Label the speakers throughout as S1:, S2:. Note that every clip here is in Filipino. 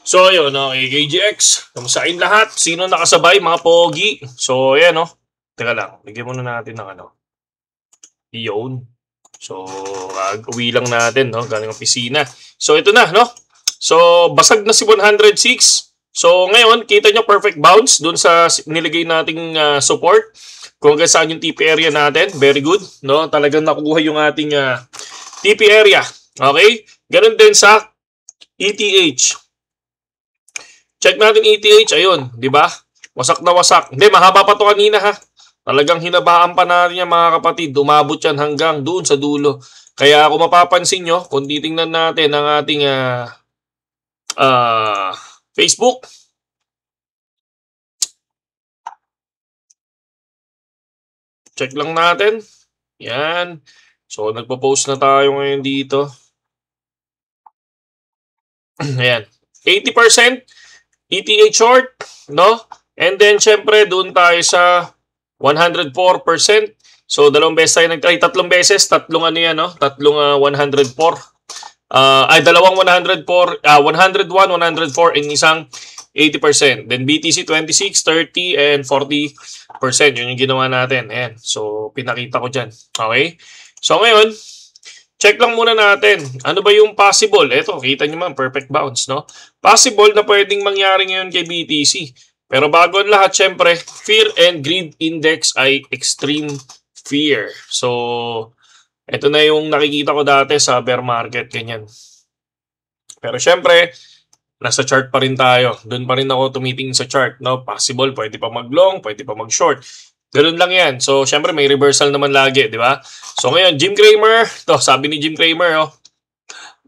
S1: So, yun, okay, KGX. Kamusta kayong lahat? Sino nakasabay? Mga pogi. So, ayan, no? Teka lang, bigyan muna natin ng yun. So, uwi lang natin, no? Galing opisina. So, ito na, no? So, basag na si 106. So, ngayon, kita nyo perfect bounce dun sa niligay nating support. Kung hanggang saan yung TP area natin. Very good, no? Talagang nakukuha yung ating TP area. Okay? Ganun din sa ETH. Check natin ETH, ayun, di ba? Wasak na wasak. Hindi, mahaba pa to kanina ha. Talagang hinabaan pa natin yan mga kapatid. Umabot yan hanggang doon sa dulo. Kaya kung mapapansin nyo, kung titingnan natin ang ating Facebook. Check lang natin. Yan. So, nagpo-post na tayo ngayon dito. Ayan. 80% ETH short, no? And then, syempre, doon tayo sa 104%. So, dalawang beses tayo nag-try. Tatlong beses. Tatlong ano yan, no? Tatlong 104. Dalawang 104. 101, 104, and isang 80%. Then, BTC 26, 30, and 40%. Yun yung ginawa natin. Ayan. So, pinakita ko dyan. Okay? So, ngayon, check lang muna natin. Ano ba yung possible? Ito, kita nyo man, perfect bounce, no? Possible na pwedeng mangyari ngayon kay BTC. Pero bago ang lahat, syempre, fear and greed index ay extreme fear. So, ito na yung nakikita ko dati sa bear market, ganyan. Pero syempre, nasa chart pa rin tayo. Doon pa rin ako tumitingin sa chart, no? Possible, pwede pa mag-long, pwede pa mag-short. Ganun lang yan. So, syempre, may reversal naman lagi, di ba? So, ngayon, Jim Cramer. To, sabi ni Jim Cramer, oh.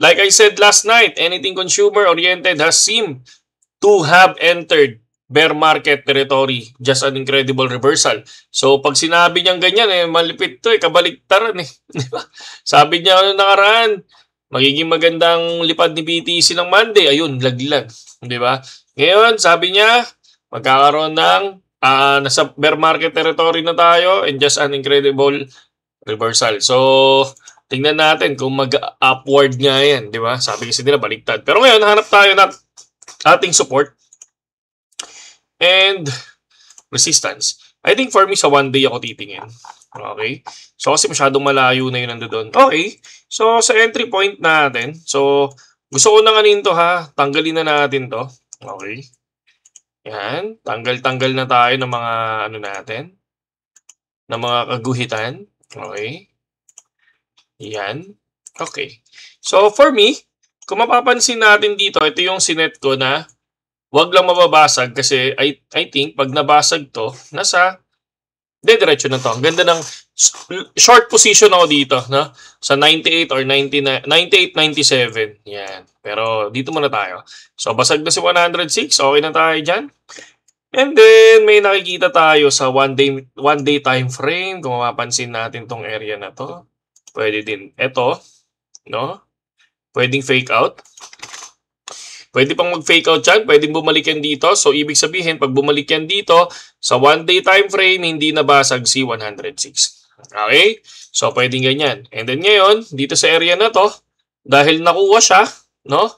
S1: Like I said last night, anything consumer-oriented has seemed to have entered bear market territory. Just an incredible reversal. So, pag sinabi niyang ganyan, malipit to, kabaliktaran, eh. Di ba? Sabi niya, nakaraan, magiging magandang lipad ni BTC ng Monday. Ayun, laglag. Di ba? Ngayon, sabi niya, magkakaroon ng nasa bear market territory na tayo and just an incredible reversal. So, tingnan natin kung mag-upward nga yan, di ba? Sabi kasi nila baliktad. Pero ngayon, hanap tayo ng ating support and resistance. I think for me, sa one day ako titingin. Okay? So, kasi masyadong malayo na yun nandoon. Okay. So, sa entry point natin. So, gusto ko na kanin to ha. Tanggalin na natin to. Okay. Yan. Tanggal-tanggal na tayo ng mga ano natin. Ng mga kaguhitan. Okay. Yan. Okay. So, for me, kung mapapansin natin dito, ito yung sinet ko na wag lang mababasag kasi I think pag nabasag to, nasa diretso na to. Ang ganda ng short position ako dito, no? Sa 98 or 99, 98, 97. Yan. Pero dito muna tayo. So, basag na si 106. Okay na tayo dyan. And then, may nakikita tayo sa one day time frame. Kung mapapansin natin tong area na to. Pwede din. Ito, no? Pwedeng fake out. Pwede pang mag-fake out yan. Pwedeng bumalik yan dito. So, ibig sabihin, pag bumalik yan dito, sa one day time frame, hindi nabasag si 106. Okay? So, pwedeng ganyan. And then ngayon, dito sa area na to, dahil nakuha siya, no?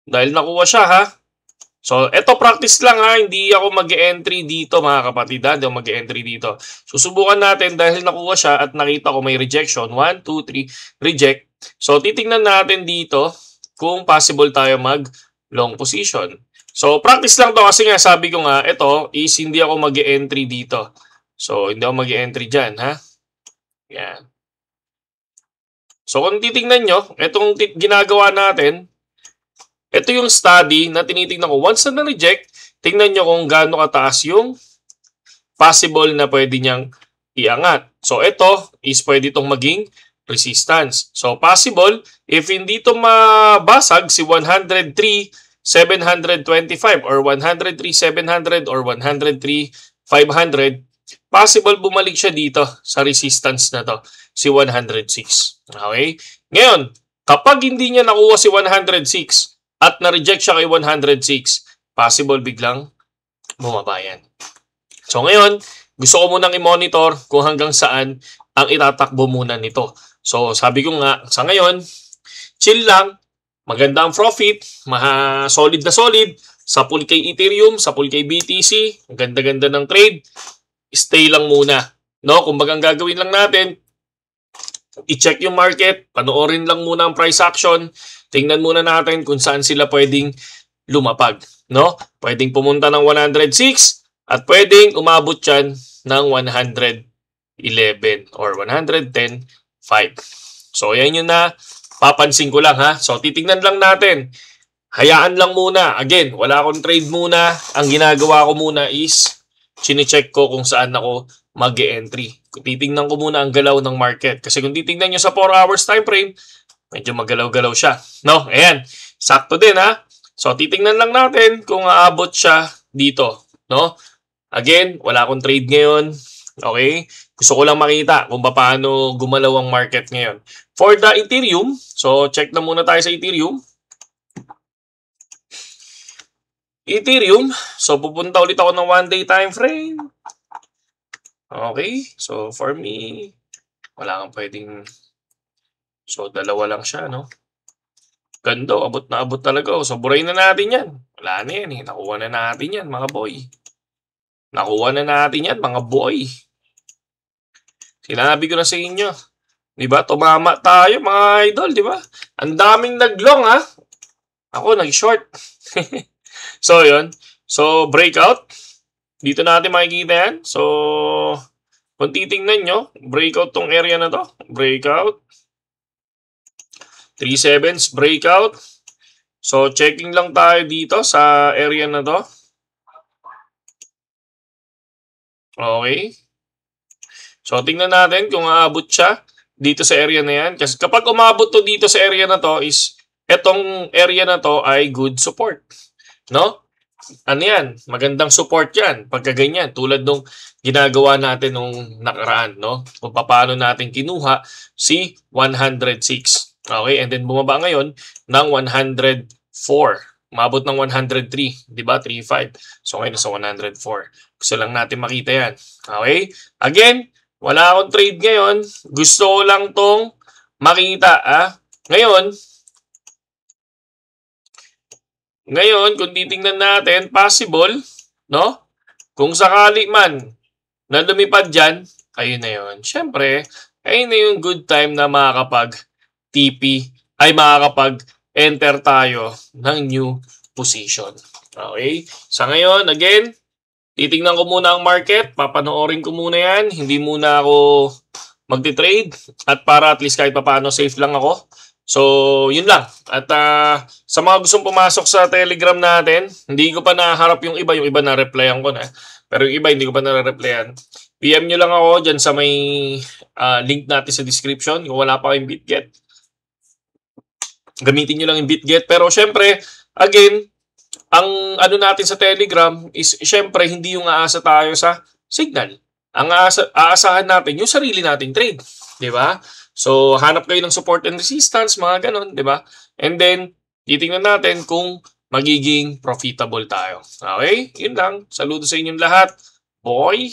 S1: Dahil nakuha siya, ha? So, eto practice lang ha. Hindi ako mag-entry dito mga kapatid ha. Hindi ako mag-entry dito. Susubukan natin dahil nakuha siya at nakita ko may rejection. 1, 2, 3, reject. So, titingnan natin dito kung possible tayo mag-long position. So, practice lang to kasi nga sabi ko nga, ito is hindi ako mag-entry dito. So, hindi ako mag-entry dyan ha. Yan. So, kung titingnan nyo, itong ginagawa natin, ito yung study na tinitingnan ko. Once na na-reject, tingnan nyo kung gaano kataas yung possible na pwede niyang iangat. So, ito is pwede itong maging resistance. So, possible, if hindi ito mabasag si 103,725 or 103,700 or 103,500, possible bumalik siya dito sa resistance na to, si 106. Okay? Ngayon, kapag hindi niya nakuha si 106, at na-reject siya kay 106, possible biglang bumaba yan. So ngayon, gusto ko munang i-monitor kung hanggang saan ang itatakbo muna nito. So sabi ko nga, sa ngayon, chill lang. maganda ang profit, solid na solid, sapul kay Ethereum, sapul kay BTC, ang ganda-ganda ng trade, stay lang muna. No? Kung bagang gagawin lang natin, i-check yung market, panoorin lang muna ang price action, tingnan muna natin kung saan sila pwedeng lumapag. No? Pwedeng pumunta ng 106 at pwedeng umabot yan ng 111 or 110.5. So, yan yun na papansin ko lang ha. So, titignan lang natin. Hayaan lang muna. Again, wala akong trade muna. Ang ginagawa ko muna is chine-check ko kung saan ako mag-e-entry. Titingnan ko muna ang galaw ng market. Kasi kung titingnan nyo sa 4 hours time frame, medyo magalaw-galaw siya. No? Ayan. Sakto din ha. So, titingnan lang natin kung aabot siya dito. No? Again, wala akong trade ngayon. Okay? Gusto ko lang makita kung paano gumalaw ang market ngayon. For the Ethereum, so check na muna tayo sa Ethereum. Ethereum, so pupunta ulit ako ng 1-day time frame. Okay, so for me, wala kang pwedeng, so dalawa lang siya, no? Ganda, abot na abot talaga. So burayin na natin yan. Wala na yan eh, nakuha na natin yan mga boy. Nakuha na natin yan mga boy. Sinabi ko na sa inyo. Diba? Tumama tayo mga idol, diba? Ang daming naglong ha. Ako nag-short. So yun. So breakout. Dito natin makikita yan. So kung titingnan nyo, breakout tong area na to. Breakout. 3/7 breakout. So checking lang tayo dito sa area na to. Okay. So tingnan natin kung aabot siya dito sa area na yan. Kasi kapag umabot to dito sa area na to is etong area na to ay good support. No? Ano yan? Magandang support yan. Pagka ganyan. Tulad nung ginagawa natin nung nakaraan. No? Kung paano natin kinuha si 106. Okay? And then bumaba ngayon ng 104. Umabot ng 103. Diba? 3.5. So ngayon sa 104. Gusto lang natin makita yan. Okay? Again, wala akong trade ngayon. Gusto ko lang tong makita. Ngayon, kung titingnan natin, possible, no? Kung sakali man na lumipad dyan, ayun na yun. Siyempre, ayun na yung good time na makakapag-TP, ay makakapag-enter tayo ng new position. Okay? Sa ngayon, again, titingnan ko muna ang market, papanoorin ko muna yan, hindi muna ako magti-trade at para at least kahit paano safe lang ako. So, yun lang. At sa mga gustong pumasok sa Telegram natin, hindi ko pa naharap yung iba na-replyan ko na. Pero yung iba hindi ko pa na-replyan. PM nyo lang ako dyan sa may link natin sa description kung wala pa kayong BitGet. Gamitin nyo lang yung BitGet. Pero syempre, again, ang ano natin sa Telegram is syempre hindi yung aasa tayo sa signal. Ang aasahan natin yung sarili nating trade, 'di ba? So hanap kayo ng support and resistance, mga ganon, 'di ba? And then titingnan natin kung magiging profitable tayo. Okay? Yun lang. Saludo sa inyong lahat. Boy!